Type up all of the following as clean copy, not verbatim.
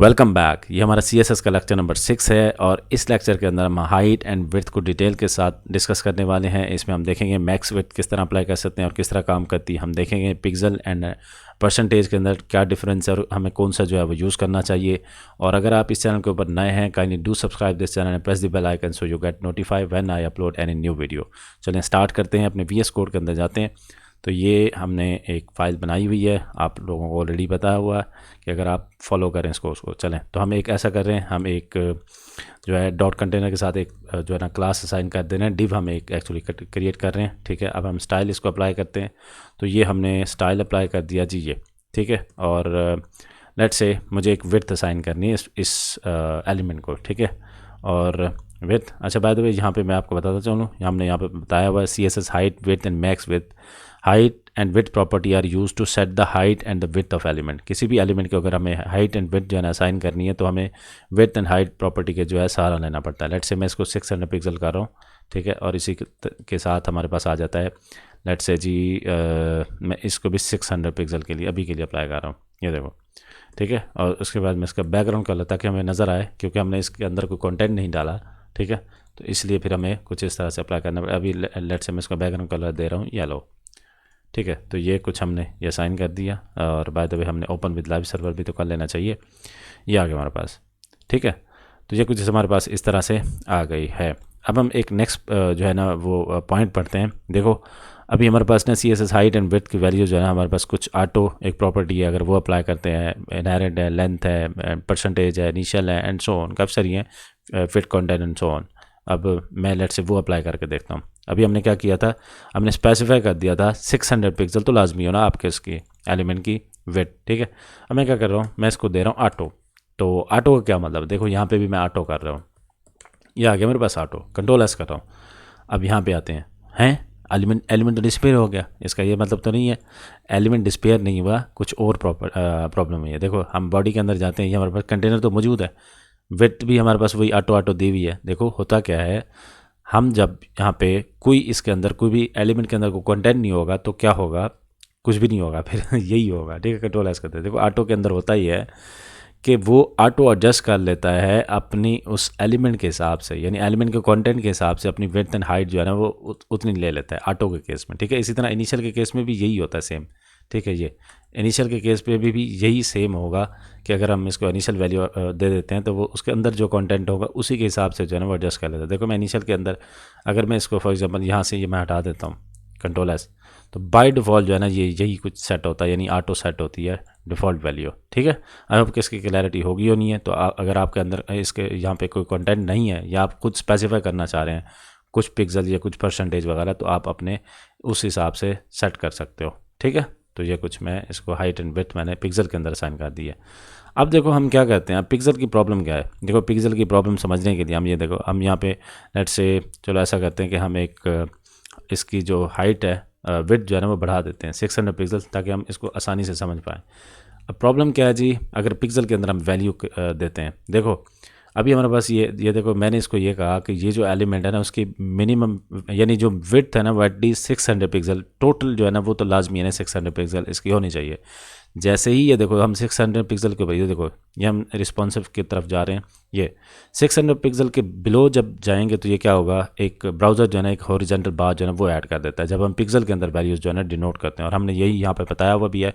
Welcome back. ये हमारा CSS का लेक्चर नंबर 6 है और इस लेक्चर के अंदर हम हाइट एंड विड्थ को डिटेल के साथ डिस्कस करने वाले हैं। इसमें हम देखेंगे मैक्स विड्थ किस तरह अप्लाई कर सकते हैं और किस तरह काम करती है। हम देखेंगे पिक्सल एंड परसेंटेज के अंदर क्या डिफरेंस है और हमें कौन सा जो है वो यूज़ करना चाहिए। और अगर आप इस चैनल के ऊपर नए हैं, kindly do subscribe this channel and press the bell icon so you get notify when I upload any new video. चलें स्टार्ट करते हैं, अपने VS कोड के अंदर जाते हैं। तो ये हमने एक फ़ाइल बनाई हुई है, आप लोगों को ऑलरेडी पता हुआ है कि अगर आप फॉलो करें इसको उसको। चलें तो हम एक ऐसा कर रहे हैं, हम एक जो है डॉट कंटेनर के साथ एक जो है ना क्लास असाइन कर दे रहे हैं। डिव हम एक एक्चुअली क्रिएट कर रहे हैं, ठीक है। अब हम स्टाइल इसको अप्लाई करते हैं। तो ये हमने स्टाइल अप्लाई कर दिया जी, ये ठीक है। और लेट्स से मुझे एक विड्थ असाइन करनी है इस एलिमेंट को, ठीक है। और विड्थ, अच्छा बाय द वे यहाँ पे मैं आपको बताता चलूँ, हमने यहाँ पे बताया हुआ है CSS height width and max width. Height and width property are use to set the height and the width of element. किसी भी एलिमेंट को अगर हमें हाइट एंड विड्थ जो है ना असाइन करनी है तो हमें विड्थ एंड हाइट प्रॉपर्टी के जो है सहारा लेना पड़ता है। लेट्स से मैं इसको 600 पिक्सल कर रहा हूँ, ठीक है। और इसी के साथ हमारे पास आ जाता है, लेट्स से जी मैं इसको भी 600 पिक्सल के लिए अभी के लिए अप्लाई कर रहा हूँ, ये देखो, ठीक है। और उसके बाद मैं इसका बैकग्राउंड कलर ताकि हमें नज़र आए, क्योंकि हमने इसके अंदर कोई कंटेंट नहीं डाला, ठीक है। तो इसलिए फिर हमें कुछ इस तरह से अप्लाई करना पड़ेगा। अभी लेट्स से मैं इसका बैकग्राउंड कलर दे रहा हूँ येलो, ठीक है। तो ये कुछ हमने ये साइन कर दिया। और बाय द वे हमने ओपन विद लाइव सर्वर भी तो कर लेना चाहिए। ये आ गया हमारे पास, ठीक है। तो ये कुछ हमारे पास इस तरह से आ गई है। अब हम एक नेक्स्ट जो है ना वो पॉइंट पढ़ते हैं। देखो अभी हमारे पास ना CSS हाइट एंड विड्थ की वैल्यू जो है ना, हमारे पास कुछ ऑटो एक प्रॉपर्टी है, अगर वो अप्लाई करते हैं, इनहेरेंट है, लेंथ है, परसेंटेज है, इनिशियल है एंड सो ऑन, काफ़ी सारी हैं, fit content and so on. अब मैं लेट से वो अप्लाई करके देखता हूँ। अभी हमने क्या किया था, हमने स्पेसिफाई कर दिया था 600 पिक्सल तो लाजमी हो ना आपके इसकी एलिमेंट की विड्थ, ठीक है। अब मैं क्या कर रहा हूँ, मैं इसको दे रहा हूँ ऑटो। तो ऑटो का क्या मतलब, देखो यहाँ पे भी मैं ऑटो कर रहा हूँ, ये आ गया मेरे पास ऑटो, कंट्रोल एस कर रहा हूँ। अब यहाँ पे आते हैं एलिमेंट तो डिस्पेयर हो गया, इसका ये मतलब तो नहीं है एलिमेंट डिस्पेयर नहीं हुआ, कुछ और प्रॉब्लम है। देखो हम बॉडी के अंदर जाते हैं, ये हमारे पास कंटेनर तो मौजूद है, विड्थ भी हमारे पास वही ऑटो दी हुई है। देखो होता क्या है, हम जब यहाँ पे कोई इसके अंदर कोई भी एलिमेंट के अंदर कोई कंटेंट नहीं होगा तो क्या होगा, कुछ भी नहीं होगा, फिर यही होगा, ठीक है। कंट्रोल एस करते हैं। देखो ऑटो के अंदर होता ही है कि वो ऑटो एडजस्ट कर लेता है अपनी उस एलिमेंट के हिसाब से, यानी एलिमेंट के कंटेंट के हिसाब से अपनी विड्थ एंड हाइट जो है ना वो उतनी ले लेता है ऑटो के केस में, ठीक है। इसी तरह इनिशियल के केस में भी यही होता है सेम, ठीक है। ये इनिशियल के केस पे भी यही सेम होगा कि अगर हम इसको इनिशियल वैल्यू दे देते हैं तो वो उसके अंदर जो कंटेंट होगा उसी के हिसाब से जो है ना वो एडजस्ट कर लेता है। देखो मैं इनिशियल के अंदर अगर मैं इसको फॉर एग्जांपल यहाँ से ये मैं हटा देता हूँ कंट्रोल एस, तो बाय डिफ़ॉल्ट जो है ना ये यही कुछ सेट होता है, यानी ऑटो सेट होती है डिफ़ॉल्ट वैल्यू, ठीक है। आई होप कि इसकी क्लैरिटी होगी हो नहीं है। तो अगर आपके अंदर इसके यहाँ पे कोई कंटेंट नहीं है या आप खुद स्पेसिफाई करना चाह रहे हैं कुछ पिक्सल या कुछ परसेंटेज वगैरह, तो आप अपने उस हिसाब से सेट कर सकते हो, ठीक है। तो ये कुछ मैं इसको हाइट एंड विड्थ मैंने पिक्सल के अंदर साइन कर दी है। अब देखो हम क्या करते हैं, अब पिक्सल की प्रॉब्लम क्या है। देखो पिक्सल की प्रॉब्लम समझने के लिए हम ये देखो, हम यहाँ पे लेट से चलो ऐसा करते हैं कि हम एक इसकी जो हाइट है विड्थ जो है ना वो बढ़ा देते हैं 600 पिक्सल, ताकि हम इसको आसानी से समझ पाएँ। अब प्रॉब्लम क्या है जी, अगर पिक्सल के अंदर हम वैल्यू देते हैं, देखो अभी हमारे पास ये देखो मैंने इसको ये कहा कि ये जो एलिमेंट है ना उसकी मिनिमम यानी जो विड्थ है ना वो एटलीस्ट 600 पिक्सल, टोटल जो है ना वो तो लाजमी है ना 600 पिक्सल इसकी होनी चाहिए। जैसे ही ये देखो हम 600 पिक्सल के ऊपर, ये देखो ये हम रिस्पॉन्सिव की तरफ जा रहे हैं, ये 600 पिक्सल के बिलो जब जाएंगे तो ये क्या होगा, एक ब्राउज़र जो है ना एक हॉरिजॉन्टल बार जो है ना वो ऐड कर देता है जब हम पिक्सल के अंदर वैल्यूज़ जो है ना डिनोट करते हैं। और हमने यही यहाँ पे बताया हुआ भी है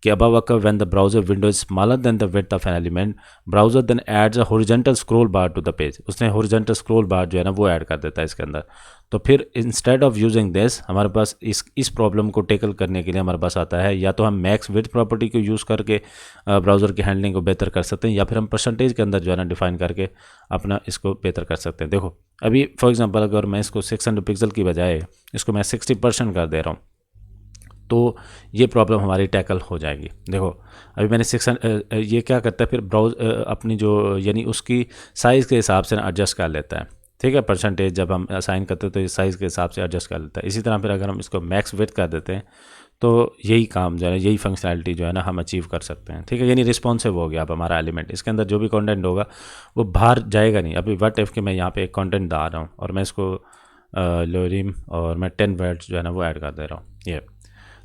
कि above occur when the browser window is smaller than the width of an element, browser then adds a horizontal scroll bar to the page। उसने horizontal scroll bar जो है ना वो ऐड कर देता है इसके अंदर। तो फिर इंस्टेड ऑफ यूजिंग दिस हमारे पास इस प्रॉब्लम को टेकल करने के लिए हमारे पास आता है, या तो हम मैक्स विड्थ प्रॉपर्टी को यूज़ करके ब्राउज़र की हैंडलिंग को बेहतर कर सकते हैं, या फिर हम परसेंटेज के अंदर जो है ना डिफाइन करके अपना इसको बेहतर कर सकते हैं। देखो अभी फॉर एग्जांपल अगर मैं इसको 600 पिक्सल की बजाय इसको मैं 60% कर दे रहा हूँ तो ये प्रॉब्लम हमारी टैकल हो जाएगी। देखो अभी मैंने 600 ये क्या करता है फिर ब्राउज अपनी जो यानी उसकी साइज़ के हिसाब से एडजस्ट कर लेता है, ठीक है। परसेंटेज जब हम असाइन करते हैं तो इस साइज़ के हिसाब से एडजस्ट कर लेता है। इसी तरह फिर अगर हम इसको मैक्स विड्थ कर देते हैं तो यही काम जो है यही फंक्शनैलिटी जो है ना हम अचीव कर सकते हैं, ठीक है। यानी रिस्पॉन्सिव हो गया अब हमारा एलिमेंट, इसके अंदर जो भी कंटेंट होगा वो बाहर जाएगा नहीं। अभी व्हाट इफ कि मैं यहाँ पे एक कंटेंट डाल रहा हूँ और मैं इसको लोरिम और मैं 10 वर्ड्स जो है ना वो ऐड कर दे रहा हूँ, ये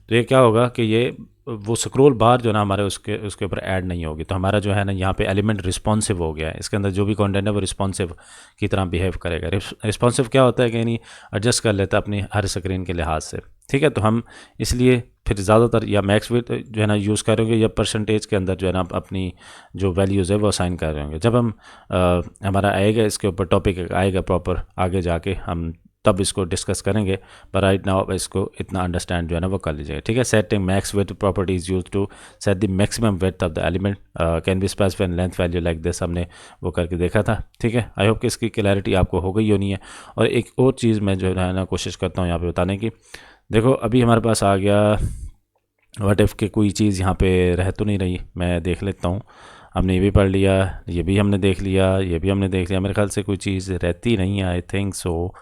तो ये क्या होगा कि ये वो स्क्रॉल बार जो है ना हमारे उसके ऊपर ऐड नहीं होगी। तो हमारा जो है ना यहाँ पे एलिमेंट रिस्पॉन्सिव हो गया है, इसके अंदर जो भी कंटेंट है वो रिस्पॉन्सिव की तरह बिहेव करेगा। रिस्पॉन्सिव क्या होता है कि यानी एडजस्ट कर लेता है अपनी हर स्क्रीन के लिहाज से, ठीक है। तो हम इसलिए फिर ज़्यादातर या मैक्स विड्थ जो है ना यूज़ करेंगे या परसेंटेज के अंदर जो है ना अपनी जो वैल्यूज़ है वो असाइन कर रहे होंगे। जब हम हमारा आएगा इसके ऊपर टॉपिक आएगा प्रॉपर आगे जाके हम तब इसको डिस्कस करेंगे, पर राइट नाउ इसको इतना अंडरस्टैंड जो है ना वो कर लीजिएगा, ठीक है। Setting max width properties use to set the maximum width of the element can be specified length value like this, हमने वो करके देखा था, ठीक है। आई होप कि इसकी क्लैरिटी आपको हो गई होनी है। और एक और चीज़ मैं जो है ना कोशिश करता हूँ यहाँ पे बताने की, देखो अभी हमारे पास आ गया व्हाट इफ़ के कोई चीज़ यहाँ पे रह तो नहीं रही, मैं देख लेता हूँ। हमने ये भी पढ़ लिया, ये भी हमने देख लिया, ये भी हमने देख लिया, मेरे ख्याल से कोई चीज़ रहती नहीं है, आई थिंक सो।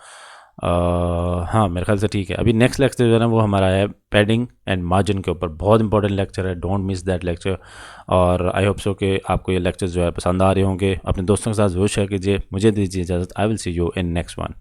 हाँ मेरे ख्याल से ठीक है। अभी नेक्स्ट लेक्चर जो है ना वो हमारा है पैडिंग एंड मार्जिन के ऊपर, बहुत इंपॉर्टेंट लेक्चर है, डोंट मिस दैट लेक्चर। और आई होप सो कि आपको ये लेक्चर जो है पसंद आ रहे होंगे, अपने दोस्तों के साथ ज़रूर शेयर कीजिए। मुझे दीजिए इजाज़त, I will see you in next one.